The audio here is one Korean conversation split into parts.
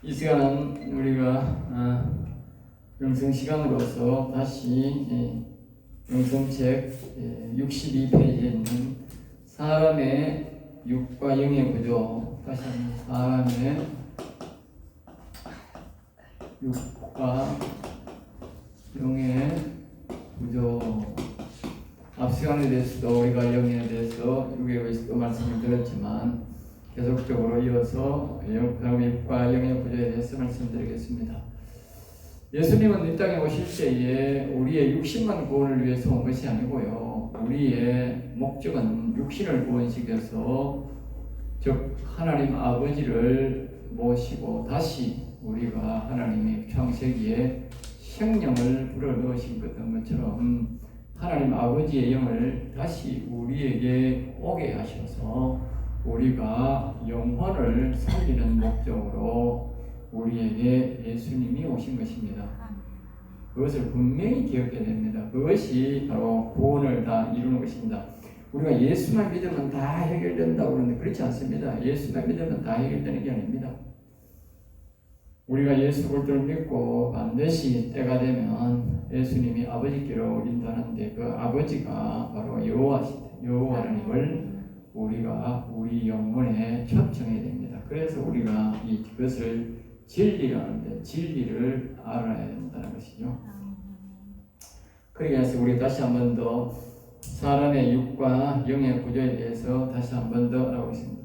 이 시간은 우리가 영성 시간으로서 다시 영성책 62페이지에 있는 사람의 육과 영의 구조, 다시 한번 사람의 육과 영의 구조. 앞 시간에 대해서도 우리가 영에 대해서 육에 대해서도 말씀을 드렸지만 계속적으로 이어서 사람의 육과 영의 구조에 대해서 말씀드리겠습니다. 예수님은 이 땅에 오실 때에 우리의 육신만 구원을 위해서 온 것이 아니고요, 우리의 목적은 육신을 구원시켜서 즉 하나님 아버지를 모시고 다시 우리가 하나님의 창세기에 생명을 불어넣으신 것처럼 하나님 아버지의 영을 다시 우리에게 오게 하셔서 우리가 영혼을 살리는 목적으로 우리에게 예수님이 오신 것입니다. 그것을 분명히 기억해야 됩니다. 그것이 바로 구원을 다 이루는 것입니다. 우리가 예수만 믿으면 다 해결된다고 그러는데 그렇지 않습니다. 예수만 믿으면 다 해결되는 게 아닙니다. 우리가 예수 그리스도를 믿고 반드시 때가 되면 예수님이 아버지께로 인도하는데 그 아버지가 바로 여호와 하나님을 우리가 우리 영혼에 초청해야 됩니다. 그래서 우리가 이것을 진리라는데 진리를 알아야 된다는 것이죠. 그래서 우리 다시 한 번 더 사람의 육과 영의 구조에 대해서 다시 한 번 더 알아보겠습니다.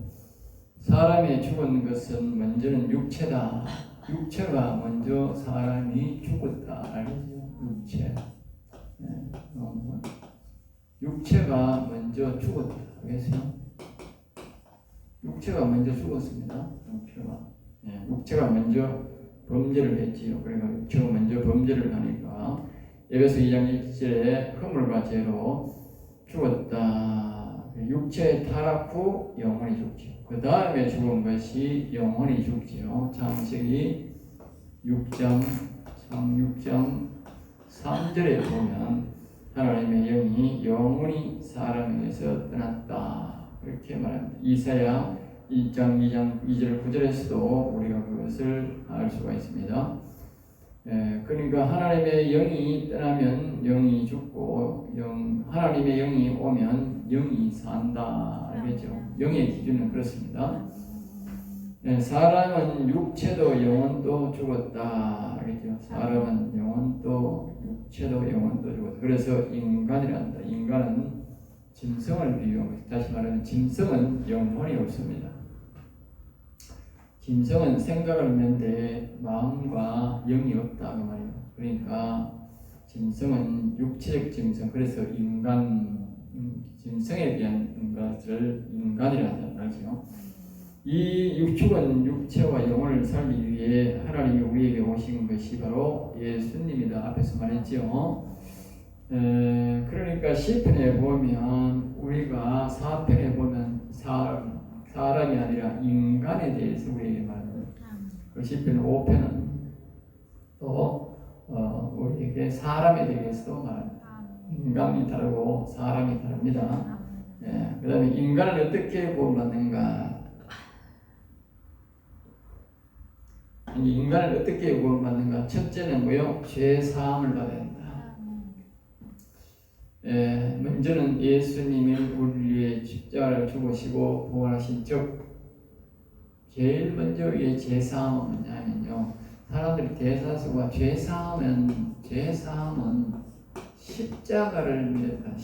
사람이 죽은 것은 먼저는 육체다. 육체가 먼저 사람이 죽었다. 알겠죠? 육체. 육체가 먼저 죽었다. 알겠어요? 육체가 먼저 죽었습니다. 육체가 먼저 범죄를 했지요. 그러니까 육체가 먼저 범죄를 하니까 에베소 2장 1절에 허물과 죄로 죽었다. 육체의 타락 후 영혼이 죽지요. 그 다음에 죽은 것이 영혼이 죽지요. 창세기 6장 3절에 보면 하나님의 영이 영원히 사람에게서 떠났다. 이렇게 말합니다. 이사야 2장 2절 9절에서도 우리가 그것을 알 수가 있습니다. 그러니까 하나님의 영이 떠나면 영이 죽고 하나님의 영이 오면 영이 산다. 알겠죠? 영의 기준은 그렇습니다. 사람은 육체도 영혼도 죽었다. 알겠죠? 사람은 영혼도 육체도 영혼도 죽었다. 그래서 인간이란다. 인간은 짐승을 비유한 것이, 다시 말하면 짐승은 영혼이 없습니다. 짐승은 생각을 하는데 마음과 영이 없다 그 말이에요. 그러니까 짐승은 육체적 짐승, 그래서 짐승에 대한 것을 인간이라는 말이죠. 이 죽은 육체와 영혼을 살리기 위해 하나님이 우리에게 오신 것이 바로 예수님이다. 앞에서 말했죠. 그러니까 시편에 보면 우리가 4편에 보면 사람이 아니라 인간에 대해서 우리에게 말합니다. 그 시편 5편은 또 우리에게 사람에 대해서도 말합니다. 인간이 다르고 사람이 다릅니다. 그 다음에 인간을 어떻게 구원받는가? 인간을 어떻게 구원받는가? 첫째는 뭐요? 죄 사함을 받아야 된다. 먼저는 예수님이 우리의 십자가를 죽으시고 부활하신 즉 제일 먼저 이 죄 사함은 뭐냐면요, 사람들이 대사수가 죄 사함은 십자가를 믿었다.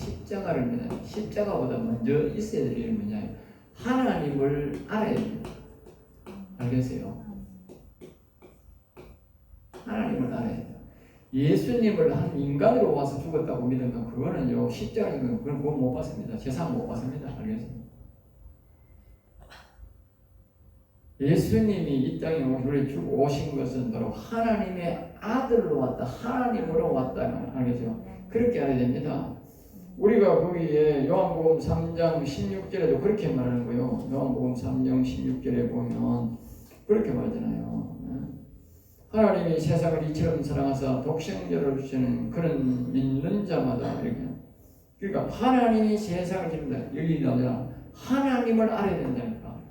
십자가보다 먼저 있어야 될 일은 뭐냐? 하나님을 알아야 됩니다. 알겠어요? 하나님을 알아야 돼요. 예수님을 한 인간으로 와서 죽었다고 믿으면 그거는요, 십자가는 그건 못 받습니다. 제사함 못 받습니다. 알겠습니다? 예수님이 이 땅에 우리를 오신 것은 바로 하나님의 아들로 왔다. 하나님으로 왔다. 알겠죠? 그렇게 알아야 됩니다. 우리가 거기에 요한복음 3장 16절에도 그렇게 말하는 거예요. 요한복음 3장 16절에 보면 그렇게 말하잖아요. 하나님이 세상을 이처럼 사랑하사 독생자를 주시는 그런 믿는 자마다 이렇게. 그러니까 하나님이 세상을 지른다. 여기 나오잖아. 하나님을 알아야 된다니까.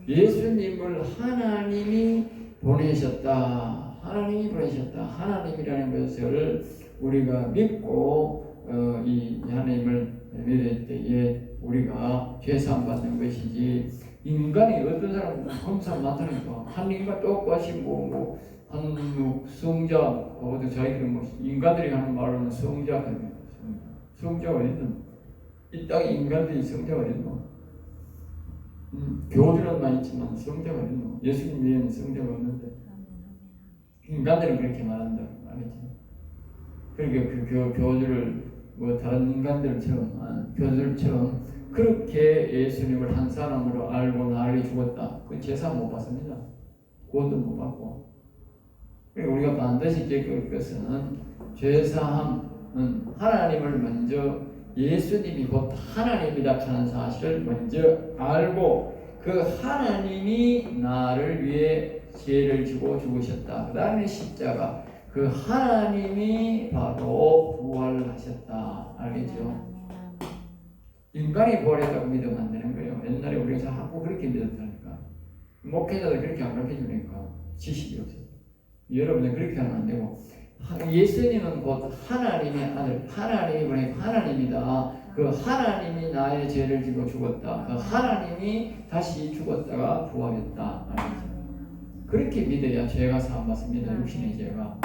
예수님을 하나님이 보내셨다. 하나님이 보내셨다. 하나님이라는 것을 우리가 믿고 이 하나님을 믿을 때에 우리가 죄사함 받는 것이지, 인간이 어떤 사람은 검사 많다니까 한 인간 똑같이 한 성자 어디 자기들은 인간들이 하는 말로는 성자가 어디 있는 이 땅에 인간들이 성자가 어디 있노? 교주는 있지만 성자가 어디 있노? 예수님 외에는 성자가 없는데 인간들은 그렇게 말한다 말이지. 그러니까 그 교주를 다른 교주들처럼 그렇게 예수님을 한 사람으로 알고 나를 죽었다. 그 제사 못 받습니다. 구원도 못 받고. 그리고 우리가 반드시 깨달을 것은 죄사함은 하나님을 먼저 예수님이 곧 하나님이다 하는 사실을 먼저 알고 그 하나님이 나를 위해 죄를 지고 죽으셨다. 그 다음에 십자가 그 하나님이 바로 부활하셨다. 알겠죠? 인간이 부활했다고 믿으면 안 되는 거예요. 옛날에 우리가 자꾸 그렇게 믿었다니까. 목회자들 그렇게 안 가르쳐주니까 지식이 없어요. 여러분들 그렇게 하면 안 되고, 예수님은 곧 하나님의 아들, 하나님이 보낸 하나님이다. 그 하나님이 나의 죄를 지고 죽었다. 그 하나님이 다시 죽었다가 부활했다. 알겠죠? 그렇게 믿어야 죄가 사함받습니다. 육신의 죄가.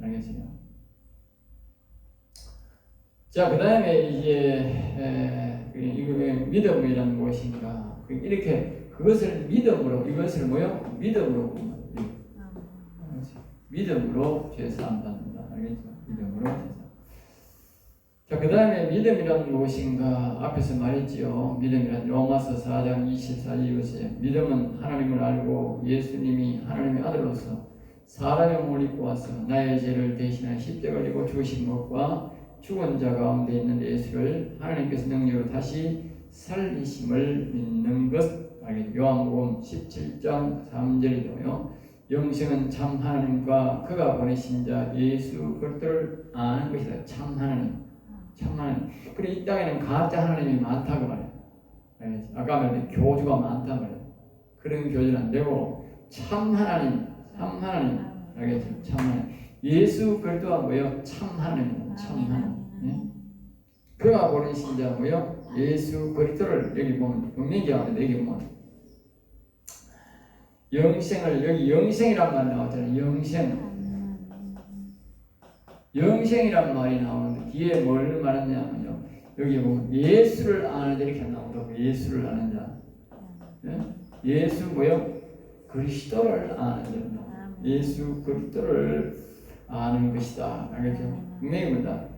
알겠어요? 자, 그 다음에 이제 믿음이란 무엇인가? 이렇게 그것을 믿음으로, 이것을 뭐요? 믿음으로 죄사함 받는다. 알겠죠? 믿음으로 죄사함. 자, 그 다음에 믿음이란 무엇인가? 앞에서 말했지요. 믿음이란 로마서 4장 24절 보세요. 믿음은 하나님을 알고 예수님이 하나님의 아들로서 사람의 몸을 입고 와서 나의 죄를 대신하여 십자가를 지고 죽으신 것과 죽은 자 가운데 있는 예수를 하나님께서 능력으로 다시 살리심을 믿는 것. 알겠죠? 요한복음 17장 3절이고요. 영생은 참 하나님과 그가 보내신 자 예수 그리스도를 아는 것이다. 참 하나님. 그래, 이 땅에는 가짜 하나님이 많다고 말해요. 아까 말했던 교주가 많다 말해요. 그런 교주는 안 되고 참 하나님. 알겠죠? 참 하나님. 예수 그리스도가 뭐예요? 참 하나님. 참 하나님. 네? 그가 보내신 자 뭐예요? 예수 그리스도를 여기 보면 분명히하는데 여기 보면 영생을, 여기 영생이란 말 나왔잖아요. 영생이란 말이 나오는데 뒤에 뭘 말하냐면요. 여기 보면 예수를 아는 자 이렇게 나오더라고요. 예수를 아는 자. 네? 예수 뭐요? 그리스도를 아는 자. 예수 그리스도를 아는 것이다. 알겠죠? 분명히 봅니다.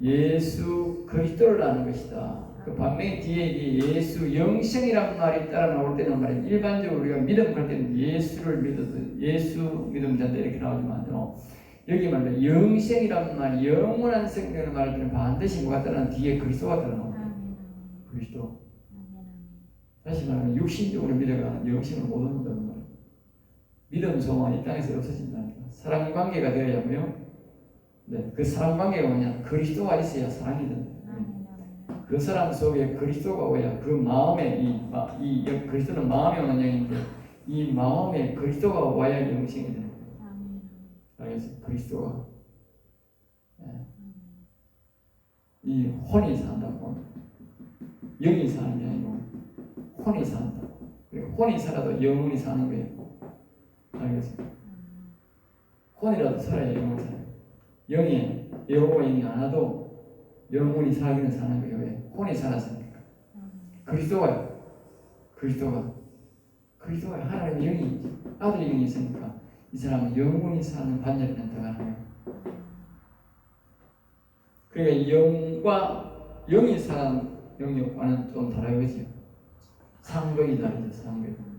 예수 그리스도를 아는 것이다. 그 반면에 뒤에 예수 영생이란 말이 따라 나올 때는 말이에요. 일반적으로 우리가 믿음 할 때는 예수를 믿어도 예수 믿음자인데 이렇게 나오지만요. 여기 말이에요. 영생이란 말, 영원한 생명을 말할 때는 반드시 뭐가 따라 뒤에 그리스도가 따라 나옵니다. 그리스도. 다시 말하면 육신적으로 믿어가 영생을 못 얻는다는 말이에요. 믿음 소망이 이 땅에서 없어진다니까. 사랑 관계가 되어야고요. 네, 그 사랑 관계가 뭐냐? 그리스도가 있어야 사랑이 된다. 그 사람 속에 그리스도가 오야 그 마음에 이 그리스도는 마음의 원형인데 이 마음에 그리스도가 와야 영생이 되는 거예요. 알겠어요? 그리스도가 이 혼이 산다고 영이 사는 게 아니고 혼이 산다고. 그리고 혼이 살아도 영혼이 사는 거예요. 알겠어요? 혼이라도 살아야 영혼이 살아요. 영이 여호와 영이 안 와도 영혼이 살기는 사는 거예요. 왜? 혼이 살았으니까. 그리스도가 하나님의 영이 아들의 영이 있으니까 이 사람은 영혼이 사는 반열에 들어가는 거예요. 그러니까 영이 사는 영역과는 좀 다르겠죠. 상극이 다르죠. 상극.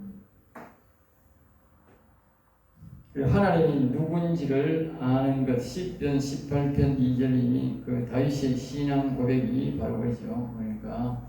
그리고 하나님이 누군지를 아는 것. 시편 18편 2절이 그 다윗의 신앙 고백이 바로 그렇죠. 그러니까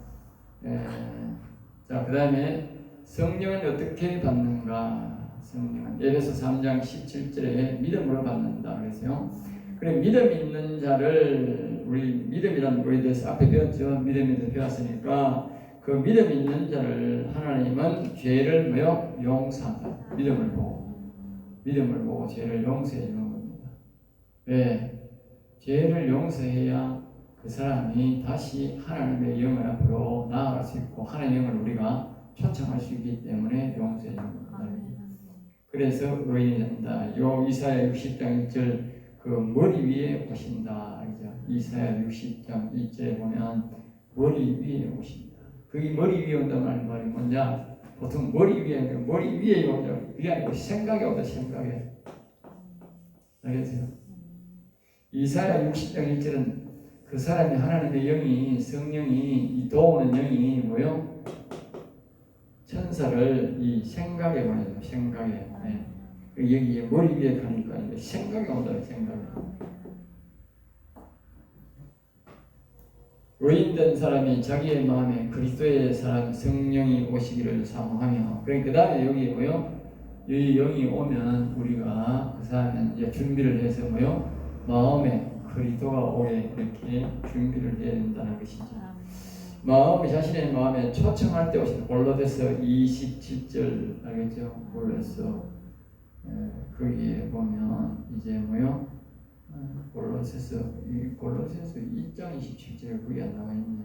자, 그 다음에 성령은 어떻게 받는가? 성령은 에베소 3장 17절에 믿음으로 받는다 그랬어요. 그래, 믿음 있는 자를 우리 믿음이라는 거에 대해서 앞에 배웠죠. 믿음에 대해서 배웠으니까 그 믿음 있는 자를 하나님은 죄를 뭐요? 용서한다. 믿음을 보고. 믿음을 보고 죄를 용서해 주는 겁니다. 왜? 죄를 용서해야 그 사람이 다시 하나님의 영을 앞으로 나아갈 수 있고 하나님의 영을 우리가 초청할 수 있기 때문에 용서해 주는 겁니다. 그래서 의인이 된다. 요 이사야 60장 1절 그 머리 위에 오신다. 이사야 60장 1절에 보면 머리 위에 오신다. 그게 머리 위에 온다는 말이 뭐냐? 보통 머리 위에 오죠. 그게 아니고 생각에 오다 생각에. 알겠어요? 이사야 60장 1절은 그 사람이 하나님의 영이 성령이 이 도우는 영이 뭐요? 천사를 이 생각에 보내죠. 생각에. 네. 여기에 머리 위에 가니까 이제 생각이 온다. 생각이. 의인된 사람이 자기의 마음에 그리스도의 사랑 성령이 오시기를 사모하며. 그 다음에 여기 뭐요? 이 영이 오면 우리가 그 사람은 이제 준비를 해서 뭐요? 마음에 그리스도가 오게 이렇게 준비를 해야 된다는 것이죠. 마음이 자신의 마음에 초청할 때 오시는 골로새서 27절 알겠죠? 골로새서 거기에 보면 이제 뭐요? 골로새서 2장 27절에 그게 안 나와 있네.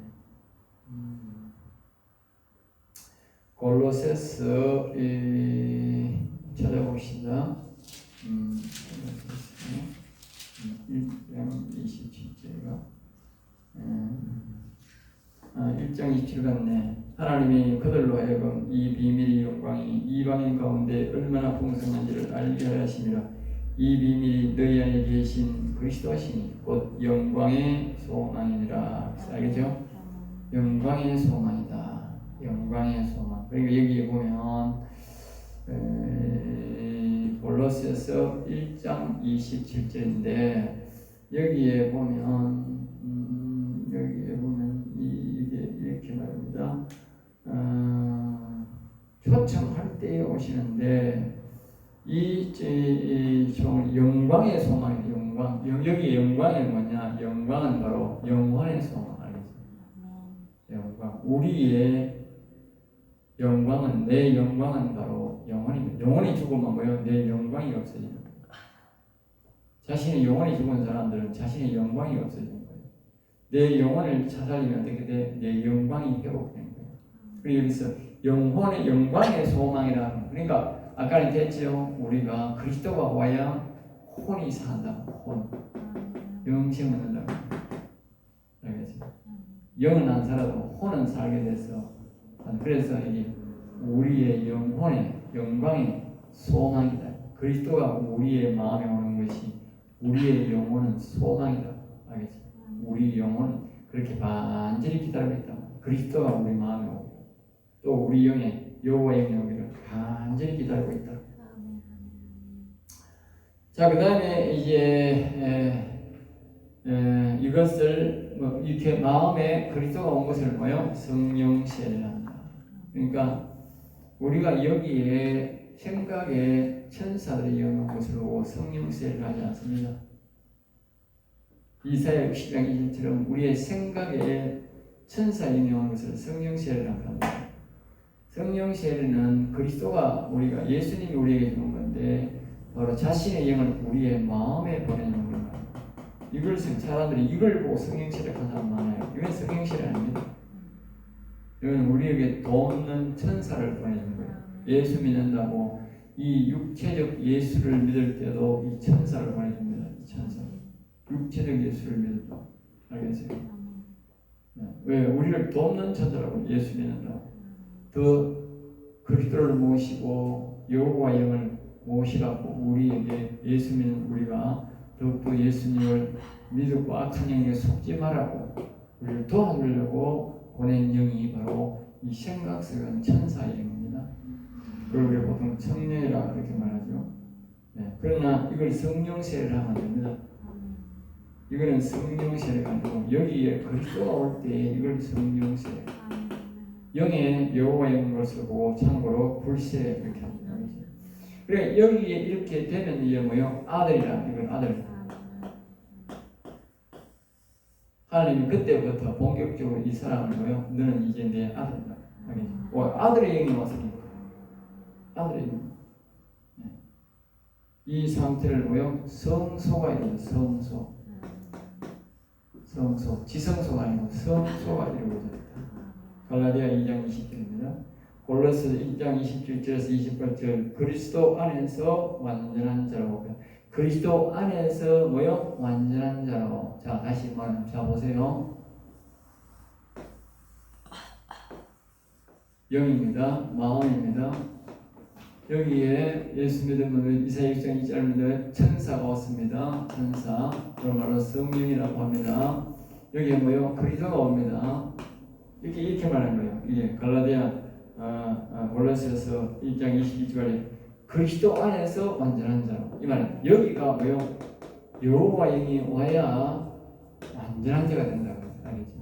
골로새서 찾아봅시다. 1장 27절가 1장 27절 같네. 하나님이 그들로 하여금 이 비밀의 영광이 이방인 가운데 얼마나 풍성한지를 알게 하심이라. 이 비밀이 너희 안에 계신 그리스도시니 곧 영광의 소망이니라. 알겠죠? 영광의 소망이다. 영광의 소망. 그리고 여기에 보면 골로새서 1장 27절인데 여기에 보면 이게 이렇게 말합니다. 초청할 때에 오시는데 이 영광의 소망이 영광. 여기 영광이 뭐냐? 영광은 바로 영혼의 소망 알겠죠? 영광. 우리의 영광은 내 영광은 바로 영혼입니다. 영혼이 죽으면 뭐요? 내 영광이 없어지는 거예요. 자신의 영혼이 죽은 사람들은 자신의 영광이 없어지는 거예요. 내 영혼을 찾아내면 어떻게 돼? 내 영광이 회복되는 거예요. 그리고 여기서 영광의 소망이라. 그러니까 아까는 됐죠. 우리가 그리스도가 와야 혼이 산다. 혼. 영생을 얻는다고. 알겠죠? 영은 안 살아도 혼은 살게 돼서. 그래서 이게 우리의 영혼의 영광의 소망이다. 그리스도가 우리의 마음에 오는 것이 우리의 영혼은 소망이다. 알겠죠? 우리 영혼은 그렇게 반절히 기다리고 있다. 그리스도가 우리 마음에 오고 또 우리 영에 여호와의 영이 오기를 간절히 기다리고 있다. 자, 그 다음에 이제 이것을 뭐 이렇게 마음에 그리스도가 온 것을 뭐요? 성령 세례를 한다. 그러니까 우리가 여기에 생각에 천사들이 오는 것을 보고 성령 세례를 하지 않습니다. 이사야 60장 1절처럼 우리의 생각에 천사들이 오는 것을 성령 세례를 한다. 성령 세례는 그리스도가 우리가 예수님이 우리에게 주는 건데 바로 자신의 영을 우리의 마음에 보내는 거예요. 이걸 사람들이 이걸 보고 성령 세례한 사람 많아요. 이건 성령 세례 아닙니다. 이건 우리에게 돕는 천사를 보내는 거예요. 예수 믿는다고 이 육체적 예수를 믿을 때도 이 천사를 보내줍니다. 이 천사. 육체적 예수를 믿을 때 알겠어요? 왜 우리를 돕는 천사라고 예수 믿는다고. 더 그리스도를 모시고 여호와 영을 모시라고 우리에게 예수 믿는 우리가 더욱더 예수님을 믿고 악한 영에 속지 말라고 우리를 도와주려고 보낸 영이 바로 이 생각스러운 천사의 영입니다. 그걸 우리가 보통 청년이라 그렇게 말하죠. 네. 그러나 이걸 성령 세례를 하면 안 됩니다. 이거는 성령 세례가 아니고 여기에 그리스도가 올 때 이걸 성령 세례. 영의 여호와의 영을 쓰고 참고로 불세례 이렇게 합니다. 그래 여기에 이렇게 되면 이게 뭐요? 아들이라. 이건 아들. 하나님이 그때부터 본격적으로 이 사람을 뭐요? 너는 이제 내 아들이다. 아들의 영이 왔으니까. 아들의 영. 이 상태를 뭐요? 성소가 이루어져. 성소. 지성소가 아니고 성소가 이루어졌다. 갈라디아 2장 20절입니다. 골로새 1장 27절에서 28절 그리스도 안에서 완전한 자라고. 그리스도 안에서 뭐요? 완전한 자라고. 자, 다시 말하면 자 보세요. 영입니다. 마음입니다. 여기에 예수 믿으면 이사야 6장 2절입니다. 천사가 왔습니다. 천사. 그런 말로 성령이라고 합니다. 여기에 뭐요? 그리스도가 옵니다. 이렇게 말하는 거예요. 이게 갈라디아 골로새서 1장 22절에 그리스도 안에서 완전한 자로. 이 말은 여기가 뭐요? 여호와 영이 와야 완전한 자가 된다고. 알겠죠?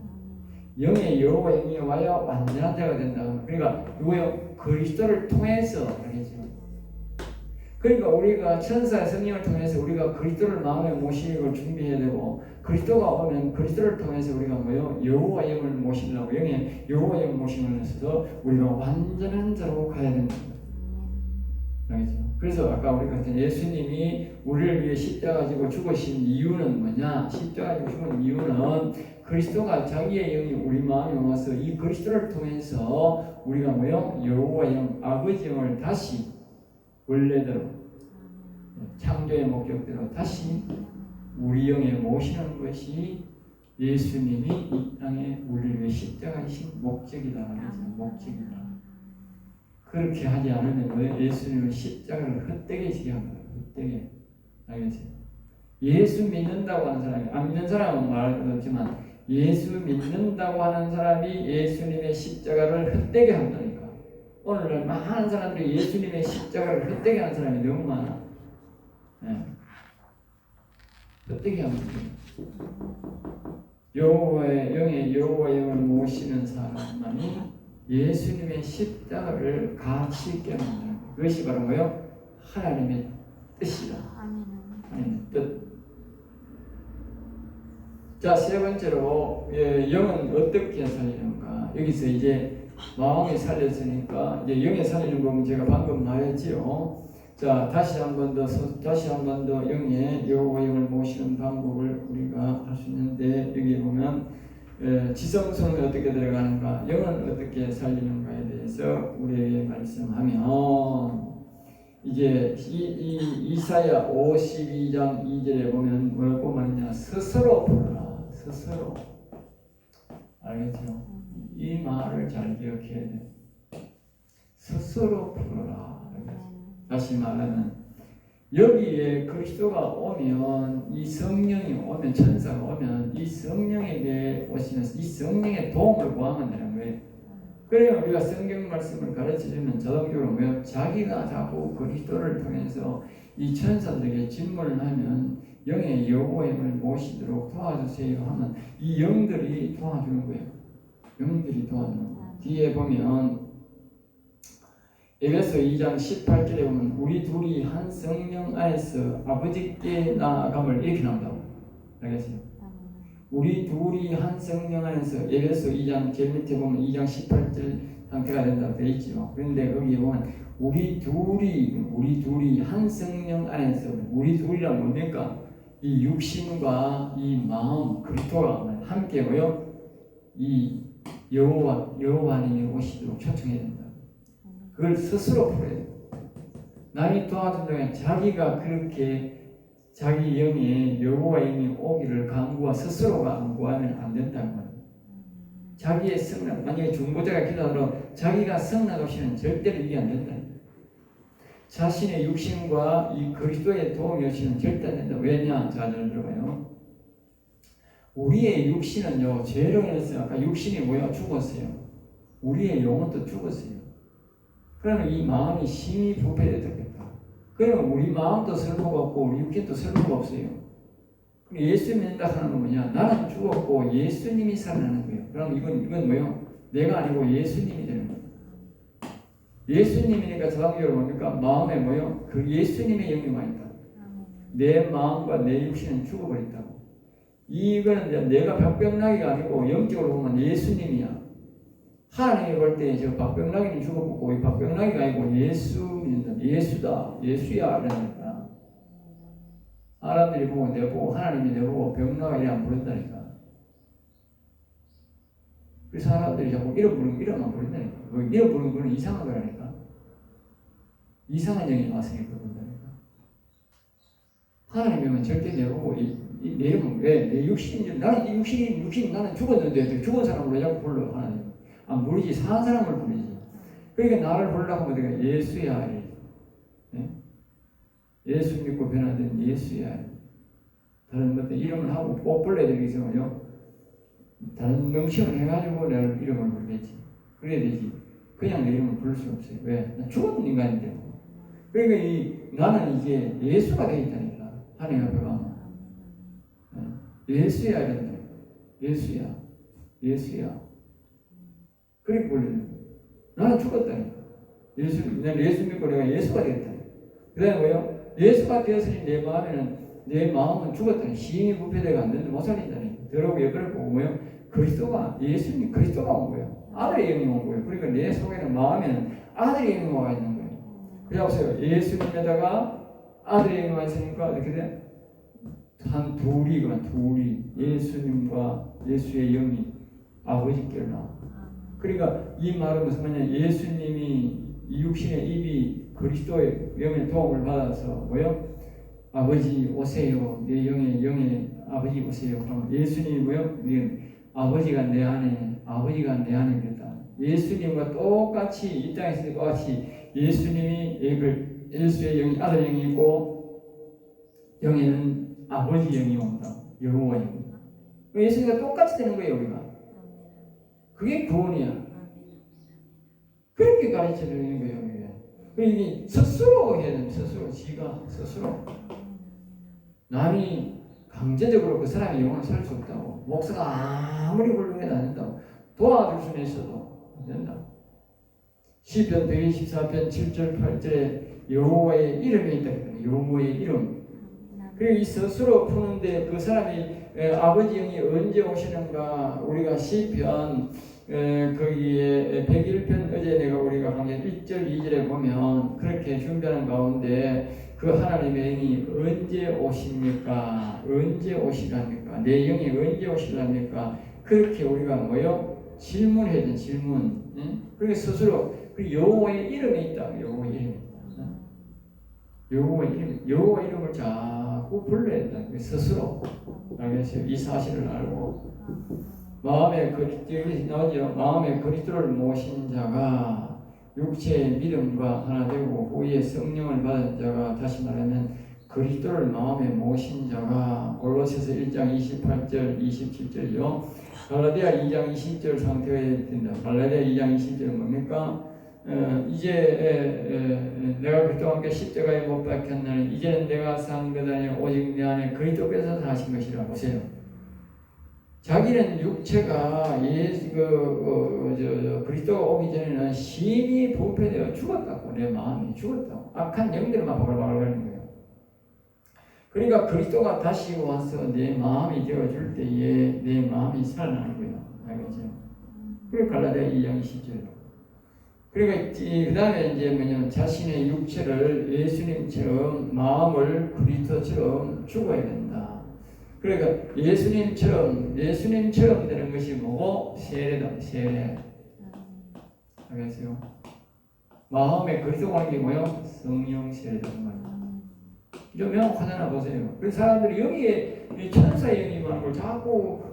영의 여호와 영이 와야 완전한 자가 된다고. 그러니까 누구요? 그리스도를 통해서. 알겠죠? 그러니까 우리가 천사의 성령을 통해서 우리가 그리스도를 마음에 모시는 걸 준비해야 되고, 그리스도가 오면 그리스도를 통해서 우리가 뭐요? 여호와 영을 모시려고 영의 여호와 영을 모시면서 우리가 완전한 자로 가야 된다. 알겠죠? 그래서 아까 우리가 했던 예수님이 우리를 위해 십자가 지고 죽으신 이유는 뭐냐? 십자가 지고 죽은 이유는 그리스도가 자기의 영이 우리 마음에 와서 이 그리스도를 통해서 우리가 뭐요? 여호와 영, 아버지 영을 다시 원래대로 창조의 목적대로 다시 우리 영에 모시는 것이 예수님이 이 땅에 우리를 위해 십자가 지신 목적이다. 목적이다. 그렇게 하지 않으면 왜 예수님은 십자가를 헛되게 지게 합니다. 헛되게. 알겠죠? 예수 믿는다고 하는 사람이, 안 믿는 사람은 말할 것 없지만 예수 믿는다고 하는 사람이 예수님의 십자가를 헛되게 한다니까. 오늘날 많은 사람들이 예수님의 십자가를 헛되게 하는 사람이 너무 많아. 네. 헛되게 합니다. 여호와의 영의 여호와의 영을 모시는 사람만이 예수님의 십자가를 가치 있게 만드는 거예요. 그것이 바로 뭐예요? 하나님의 뜻이다. 하나님의 뜻. 자, 세 번째로 영은 어떻게 살리는가? 여기서 이제 마음이 살렸으니까 이제 영이 살리는 법은 제가 방금 말했지요. 자, 다시 한 번 더 영의 여호와 영을 모시는 방법을 우리가 할 수 있는데, 여기 보면 지성소는 어떻게 들어가는가, 영은 어떻게 살리는가에 대해서 우리에게 말씀하면, 이제 이사야 52장 2절에 보면 뭐라고 말하냐? 스스로 부르라. 스스로. 알겠죠? 이 말을 잘 기억해야 돼. 스스로 부르라. 다시 말하면 여기에 그리스도가 오면, 이 성령이 오면, 천사가 오면 이 성령에게 오시면서 이 성령의 도움을 구하면 되는 거예요. 그래야 우리가 성경 말씀을 가르쳐주면 자동적으로 뭐예요? 자기가 자꾸 그리스도를 통해서 이 천사들에게 질문을 하면 영의 여호와 영을 모시도록 도와주세요 하면 이 영들이 도와주는 거예요. 영들이 도와주는 거예요. 뒤에 보면 에베소 2장 18절에 보면 우리 둘이 한 성령 안에서 아버지께 나아감을 이렇게 나온다고. 알겠어요? 우리 둘이 한 성령 안에서, 에베소 2장 제일 밑에 보면 2장 18절 상태가 된다고 되어 있죠. 그런데 거기에 보면 우리 둘이 한 성령 안에서, 우리 둘이란 뭡니까? 이 육신과 이 마음, 그리스도가 함께 모여 이 여호와님이 오시도록 초청해야 된다. 그걸 스스로 풀어야 돼. 남이 도와준다면 자기가 그렇게 자기 영에 여호와 영이 오기를 간구와 스스로 간구하면 안 된다는 거예요. 자기의 성령, 만약에 중보자가 기도하러 자기가 성령 없이는 절대로 이게 안 된다. 자신의 육신과 이 그리스도의 도움이 없이는 절대 안 된다. 왜냐? 자, 잘 들어봐요. 우리의 육신은요, 죄로 인해서 아까 육신이 뭐야? 죽었어요. 우리의 영혼도 죽었어요. 그러면 이 마음이 심히 부패되겠다. 그러면 우리 마음도 쓸모가 없고 우리 육신도 쓸모가 없어요. 예수 믿는다 하는 건 뭐냐? 나는 죽었고 예수님이 살아나는 거예요. 그럼 이건 뭐예요? 내가 아니고 예수님이 되는 거예요. 예수님이니까 자동적으로 뭡니까? 마음에 뭐예요? 그 예수님의 영이 와 있다. 내 마음과 내 육신은 죽어버렸다고. 이거는 이제 내가 박병락이가 아니고 영적으로 보면 예수님이야. 하나님이 볼 때 저 박병락이는 죽어보고 이 박병락이가 아니고 예수 믿는다. 예수다. 예수야. 이러니까. 사람들이 보고 내보고 하나님이 내보고 병나가 이래 안 부른다니까. 그 사람들이 자꾸 이름 부르는 이름만 부른다니까. 그 이름 부르는 거는 이상한 거라니까. 이상한 영이 왔으니까 그런다니까. 하나님이면 절대 내보고 내 이름은 왜? 내 육신이 나는 육신 나는 죽었는데 죽은 사람을 왜 자꾸 불러 하나님? 안 부르지. 사는 사람을 부르지. 그러니까 나를 부르려고 하면 내가 예수야. 예? 예수 믿고 변화된 예수야. 다른 것들 이름을 하고 꼭 불러야 되겠어요. 다른 명칭을 해가지고 내가 이름을 부르겠지. 그래야 되지. 그냥 내 이름을 부를 수 없어요. 왜? 나 죽은 인간인데. 그러니까 나는 이제 예수가 되어 있다니까. 하나님 앞에 가면. 예수야 이런다. 예수야. 예수야. 그렇게 불러야 돼. 나는 죽었다니까. 난 예수 믿고 내가 예수가 되었다니까. 그 다음에 뭐요? 예수가 되었으니 내 마음은 죽었다니. 시인이 부패되가 안 되는데 못 살린다니. 더러고 여그를 보고 뭐요? 그리스도가, 예수님 그리스도가 온 거예요. 아들의 영이 온 거예요. 그러니까 내 속에는 마음에는 아들의 영이 와 있는 거예요. 그래서 보세요. 예수님에다가 아들의 영이 와 있으니까 어떻게 돼? 한 둘이 예수님과 예수의 영이 아버지께로 나와. 그러니까 이 말은 무슨 말이냐? 예수님이 이 육신의 입이 그리스도의 영의 도움을 받아서 뭐요? 아버지 오세요. 내 영의 아버지 오세요. 그럼 예수님이 뭐요? 아버지가 내 안에 있다. 예수님과 똑같이 이 땅에서 똑같이 예수님이 예수의 영이 아들 영이 있고 영에는 아버지 영이 온다. 여호와 영. 예수님과 똑같이 되는 거예요 우리가. 그게 구원이야. 그렇게 가르쳐주는 거예요. 이게 스스로 해야 됩니다. 스스로. 남이 강제적으로 그 사람의 영혼을 살 수 없다고. 목사가 아무리 훌륭해도 안 된다고. 도와줄 수는 있어도 안 된다. 시편 124편 7절 8절에 여호와의 이름이 있다. 여호와의 이름. 그리고 이 스스로 푸는데 그 사람이 아버지 영이 언제 오시는가 우리가 시편 거기에 101편 어제 우리가 강의 1절 2절에 보면 그렇게 준비하는 가운데 그 하나님의 영이 언제 오십니까? 언제 오시랍니까? 내 영이 언제 오시랍니까? 그렇게 우리가 뭐요? 질문해야 돼. 질문. 응? 그렇게 스스로 그 여호와의 이름이 있다. 여호와의 이름이 있다. 여호와 이름을 자꾸 불러야 된다. 스스로. 알겠어요? 이 사실을 알고 마음에 그리스도를 모신 자가 육체의 믿음과 하나 되고 후에 성령을 받은 자가 다시 말하면 그리스도를 마음에 모신 자가 골로새서 1장 28절 27절이요. 갈라디아 2장 20절 상태가 된다. 갈라디아 2장 20절은 뭡니까? 이제 내가 그리스도와 함께 십자가에 못 박혔나니 이제는 내가 산 것 아니라 오직 내 안에 그리스도께서 사신 것이라. 보세요. 자기는 육체가 그리스도가 오기 전에는 심히 부패되어 죽었다고. 내 마음이 죽었다고. 악한 영들만 바글바글거리는 거예요. 그러니까 그리스도가 다시 와서 내 마음이 되어줄 때에 내 마음이 살아나는 거예요. 알겠죠? 그리고 갈라디아 2장 20절. 그러니까 그 다음에 이제 뭐냐면 자신의 육체를 예수님처럼 마음을 그리스도처럼 죽어야 된다. 그러니까 예수님처럼 되는 것이 뭐고? 세례다. 세례. 알겠어요? 마음에 그리스도가 하는 게 뭐요? 성령 세례다. 좀 명확하잖아. 보세요. 그 사람들이 여기에 천사 영이 많은 걸 자꾸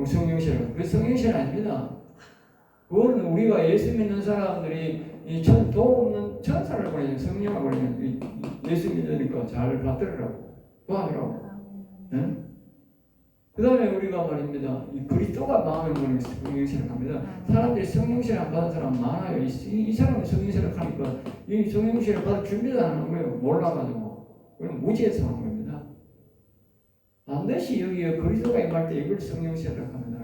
성령 세례. 그 성령 세례 아닙니다. 그건 우리가 예수 믿는 사람들이 도 없는 천사를 보내면 성령을 보내면 예수 믿으니까 잘 받들으라고 도와주라고. 응? 그 다음에 우리가 말입니다. 이 그리스도가 마음을 보내면 성령세를 합니다. 사람들이 성령세를 안 받은 사람 많아요. 이 사람은 성령세를 하니까 이 성령세를 받을 준비도 안 하는 거예요. 몰라가지고. 그럼 무지해서 하는 겁니다. 반드시 여기에 그리스도가 임할 때 이걸 성령세를 합니다.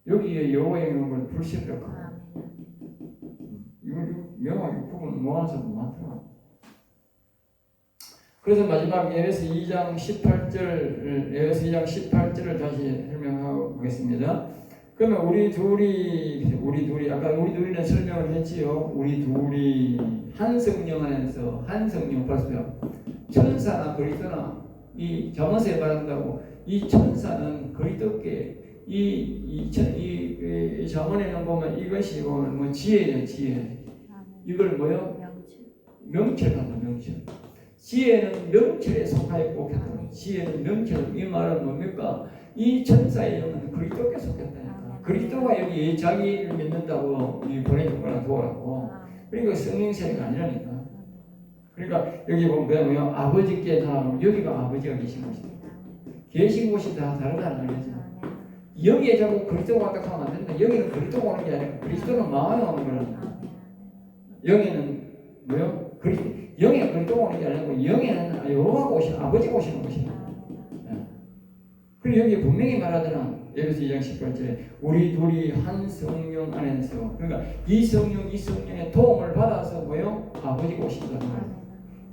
여기에 여호와의 영을 불신이라고 하고 이걸 명확히 구분 못하는 사람 많더라고요. 그래서 마지막 에베소 2장 18절을 다시 설명하겠습니다. 그러면 우리 둘이 아까 우리 둘이는 설명을 했지요. 우리 둘이 한 성령 안에서 한 성령 봤어요. 천사나 그리스도나 이 잠언서에 말한다고 이 천사는 그리스도께 이 잠언에는 보면 이것이 보면 뭐 지혜예요, 지혜. 이걸 뭐요? 명철한다, 명철. 지혜는 명철에 속하였고 지혜는 명철. 이 말은 뭡니까? 이 천사의 영은 그리스도께 속했다니까. 그리스도가 여기 자기를 믿는다고 보내준 거라 도라고. 그러니까 성령 세례가 아니라니까. 그러니까 여기 보면 아버지께 다 여기가 아버지가 계신 곳이다. 계신 곳이 다 다르다는 거죠. 여기에 자꾸 그리스도가 왔다 하면 안 된다. 여기는 그리스도가 오는 게 아니라 그리스도는 마음에 오는 거란다. 영에는 뭐요? 영에 그리스도가 오는 게 아니고 영에는 여호와가 오시는 아버지가 오시는 곳이다. 그리고 여기 분명히 말하잖아. 에베소 2장 18절에 우리 둘이 한 성령 안에서 그러니까 이 성령의 도움을 받아서 뭐요? 아버지가 오신다는 거예요.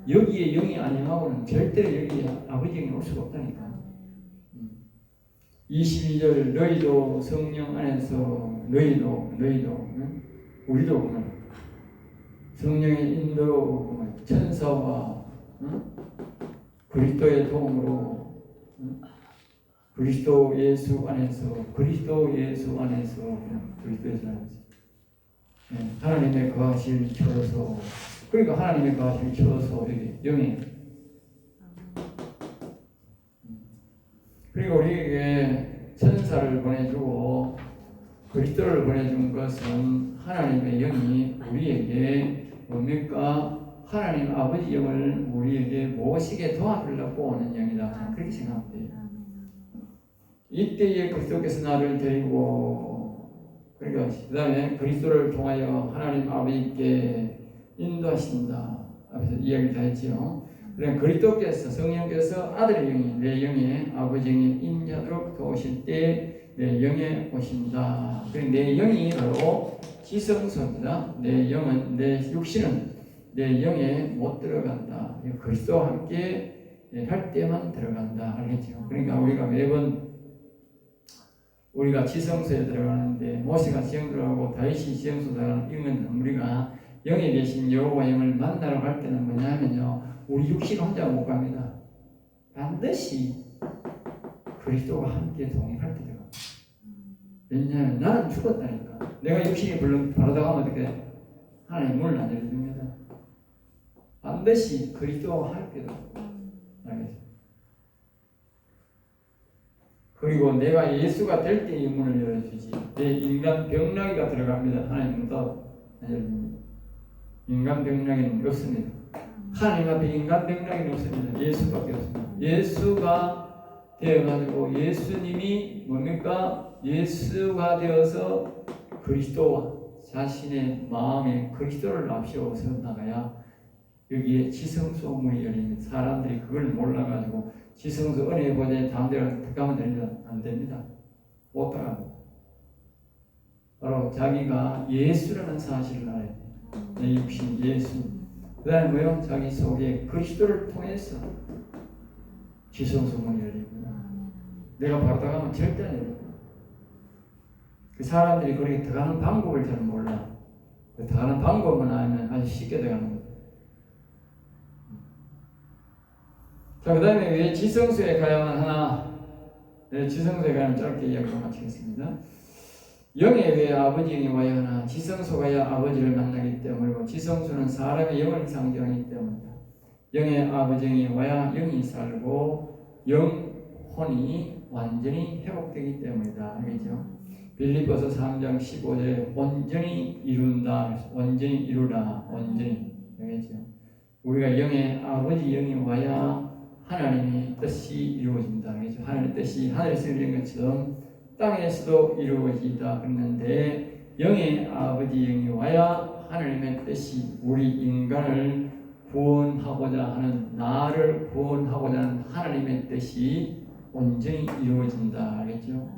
여기에 영이 아니하고는 절대로 여기에 아버지 영이 올 수가 없다니까. 22절 너희도 성령 안에서 너희도 응? 우리도 보면 성령의 인도로 보면 천사와 응? 그리스도의 도움으로 응? 그리스도 예수 안에서 그리스도에서 하나님의 거하실 처소 그러니까 하나님의 거하실 처소 여기 영이 그리고 우리에게 천사를 보내주고 그리스도를 보내준 것은 하나님의 영이 우리에게 뭡니까? 하나님 아버지 영을 우리에게 모시게 도와주려고 오는 영이다. 그렇게 생각하면 돼요. 이때에 그리스도께서 나를 데리고 그러니까 그 다음에 그리스도를 통하여 하나님 아버지께 인도하신다. 앞에서 이야기를 다 했지요. 그러니까 그리스도께서 성령께서 아들의 영이 내 영에 아버지 영에 인자도록 도우실 때 내 영에 오신다. 그러니까 내 영이 바로 지성소입니다. 내 영은 내 육신은 내 영에 못 들어간다. 그리스도와 함께 할 때만 들어간다. 알겠죠? 그러니까 우리가 매번 우리가 지성소에 들어가는데 모세가 지성 들어가고 다윗이 지성소 들어가는 이유는 우리가 영에 계신 여호와 영을 만나러 갈 때는 뭐냐면요 우리 육신 혼자 못 갑니다. 반드시 그리스도와 함께 동행할 때 들어갑니다. 왜냐하면 나는 죽었다니까. 내가 육신이 바라다 가면 어떻게 하나님 문을 안 열어줍니다. 반드시 그리스도와 함께 들어갑니다. 알겠죠? 그리고 내가 예수가 될 때 이 문을 열어주지. 내 인간 병나기가 들어갑니다. 하나님 문도 안 열어줍니다. 인간 병나기는 없습니다. 하나님 앞에 인간 병나기는 없습니다. 예수밖에 없습니다. 예수가 되어가지고 예수님이 뭡니까? 예수가 되어서 그리스도와 자신의 마음에 그리스도를 앞세워서 나가야 여기에 지성소 문이 열리는 사람들이 그걸 몰라가지고 지성소 은혜 보좌에 다음 데로 가면 됩니다. 안 됩니다. 못 따라갑니다. 바로 자기가 예수라는 사실을 알아야 돼요. 내 육신 예수. 그 다음에 뭐요? 자기 속에 그리스도를 통해서 지성소 문이 열립니다. 내가 바로 나가면 절대 안 열립니다. 그 사람들이 그렇게 들어가는 방법을 잘 몰라. 그 들어가는 방법만 알면 아주 쉽게 들어가는 거예요. 자, 그 다음에 왜 지성소에 가야만 하나? 네, 지성소에 가면 짧게 이야기를 마치겠습니다. 영에 왜 아버지 영이 와야 하나? 지성소 가야 아버지를 만나기 때문이고 지성소는 사람의 영을 상징하기 때문이다. 영의 아버지 영이 와야 영이 살고 영혼이 완전히 회복되기 때문이다. 알겠죠? 빌립보서 3장 15절에 온전히 이룬다. 온전히 이루라. 온전히. 알겠죠? 우리가 영의 아버지 영이 와야 하나님의 뜻이 이루어진다. 알겠죠? 하나님의 뜻이 하늘에서 이루어진 것처럼 땅에서도 이루어지다. 그랬는데 영의 아버지 영이 와야 하나님의 뜻이 우리 인간을 구원하고자 하는 나를 구원하고자 하는 하나님의 뜻이 온전히 이루어진다. 알겠죠?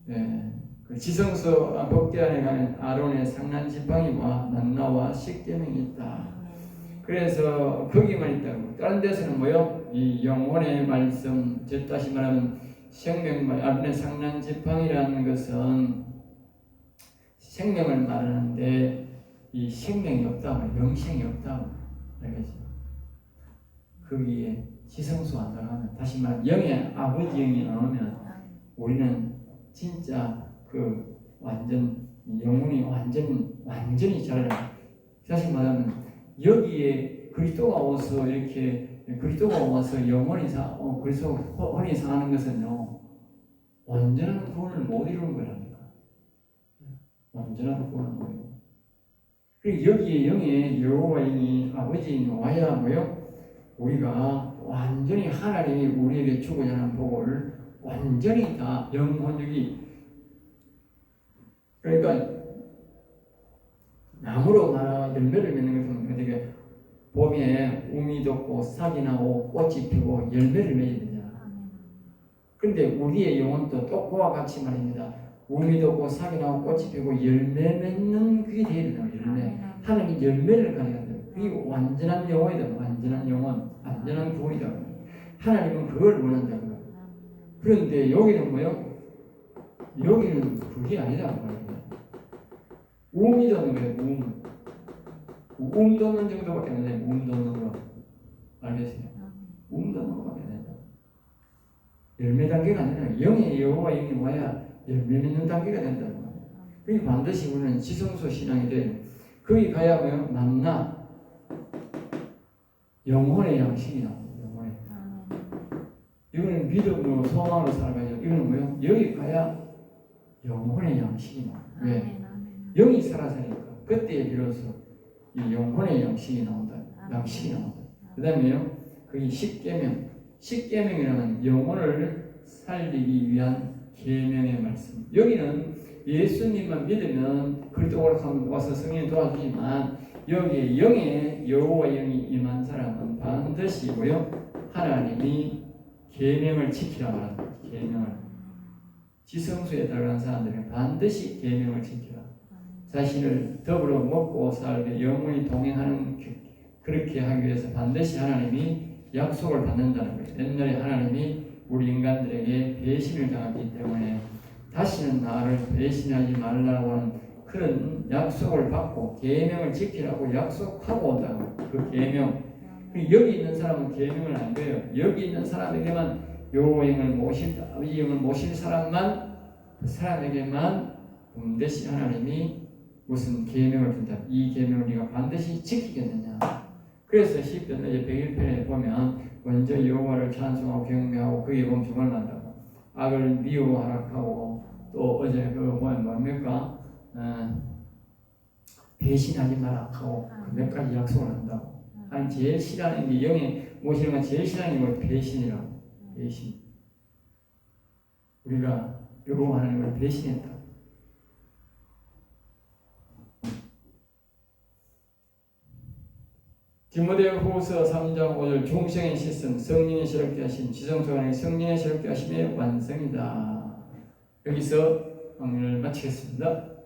네. 그 지성소 법궤 안에 가면 아론의 상난지팡이와 만나와 십계명이 있다. 그래서 거기만 있다고. 다른 데서는 뭐요? 이 영혼의 말씀, 즉 다시 말하면 생명말, 아론의 상난지팡이라는 것은 생명을 말하는데 이 생명이 없다고, 영생이 없다고. 알겠죠? 거기에 지성소 안 들어가면, 다시 말하면 영의 아버지 영이 나오면 우리는 진짜 그 완전 영혼이 완전히 자라요. 다시 말하면 여기에 그리스도가 와서 이렇게 그리스도가 와서 영혼이 그리스도 혼이 상하는 것은요 완전한 구원을 못 이루는 거랍니다. 완전한 구원을 못 이루는. 그리고 여기에 영의 여호와 영이 아버지 와야 뭐요? 우리가 완전히 하나님이 우리에게 주고자 하는 복을 완전히 다 영혼력이, 그러니까 나무로 말하 열매를 맺는 것은 어떻게 봄에 우미 돋고 싹이 나고 꽃이 피고 열매를 맺어야 되잖아. 그런데 우리의 영혼도 또 그와 같이 말입니다. 우미 돋고 싹이 나고 꽃이 피고 열매 맺는 그게 돼야 된다고. 열매. 하나님이 열매를 가져야 돼요. 그게 완전한 영혼이다. 완전한 영혼, 완전한 구원이다. 하나님은 그걸 원한다고요. 그런데 여기는 뭐요? 여기는 그게 아니다. 우음이 돋는 거예요. 우음 돋는 정도밖에 안 돼요. 우음 돋는 거. 알겠어요? 우음 돋는 거밖에 안 된다. 열매 단계가 아니라 영의 여호와 영이 와야 열매 맺는 단계가 된다고. 그게 반드시 우리는 지성소 신앙이 돼요. 거기 가야 뭐요? 만나 영혼의 양식이 나옵니다. 영혼의. 이거는 믿음으로 소망으로 살아가죠. 이거는 뭐요? 여기 가야 영혼의 양식이 나와요. 왜? 영이 살아서니까 그때에 비로소 이 영혼의 양식이 나온다. 양식이 나온다. 그 다음에요, 그게 십계명이라는 영혼을 살리기 위한 계명의 말씀. 여기는 예수님만 믿으면 그리스도로 와서 성령이 도와주지만 여기에 영의 여호와 영이 임한 사람은 반드시 뭐요? 하나님이 계명을 지키라 말합니다. 계명을. 지성소에 들어간 사람들은 반드시 계명을 지키라. 자신을 더불어 먹고 살며 영원히 동행하는, 그렇게 하기 위해서 반드시 하나님이 약속을 받는다는 거예요. 옛날에 하나님이 우리 인간들에게 배신을 당했기 때문에 다시는 나를 배신하지 말라고 하는 그런 약속을 받고 계명을 지키라고 약속하고 온다고. 그 계명. 여기 있는 사람은 계명을 안 돼요. 여기 있는 사람에게만 여호와의 영을 모실, 아버지 영을 모실 사람만, 그 사람에게만 반드시 하나님이 무슨 계명을 준다. 이 계명을 네가 반드시 지키겠느냐. 그래서 시편 101편에 보면 먼저 여호와를 찬송하고 경배하고 그에 범종을 만다고, 악을 미워하라고, 또 어제 그 보면 뭡니까? 배신하지 마라 하고 몇 가지 약속을 한다고. 아니 제일 싫어하는 게 영에 모시는 건 제일 싫어하는 게 배신이라고. 배신. 우리가 여호와 하나님을 배신했다. 디모데후서 3장 5절 중생의 시선 성령의 새롭게 하심 지성소 안에 성령의 새롭게 하심의 완성이다. 여기서 강의를 마치겠습니다.